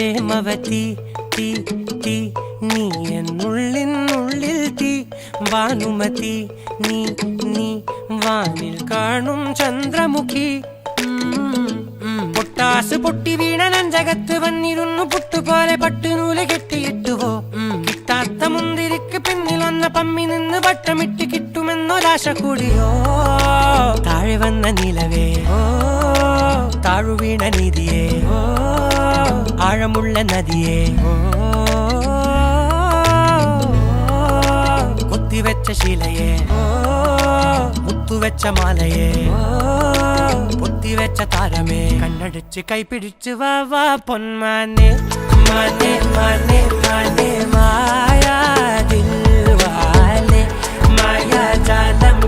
പ്രേമവതി തീ തീ നീ എന്നുള്ളിൽ തീ ഭാനുമതി നീ നീ വാനിൽ കാണും ചന്ദ്രമുഖി പൊട്ടാസ് പൊട്ടി വീണ നെഞ്ചകത്ത് വന്നിരുന്നു പുട്ടുപോലെ പട്ടുനൂല് കെട്ടിയിട്ടുവോ കിട്ടാത്ത മുന്തിരിക്ക് പിന്നിൽ വന്ന പമ്മി നിന്ന് വട്ടമിട്ട് കിട്ടുമെന്നൊരാശ കൂടിയോ താഴെ വന്ന നിലവേ താഴു വീണ നിധിയേ ആഴമുള്ള നദിയേ കൊത്തിവെച്ച ശിലയേ മുത്തുവെച്ച മാലയേ പൊത്തിവെച്ച താരമേ കണ്ണടിച്ച് കൈപിടിച്ച് വാ വാ പൊന്മാനെ മാനെ മാനെ മാനെ മായാ ദിൽവാലെ മായാ ജാലം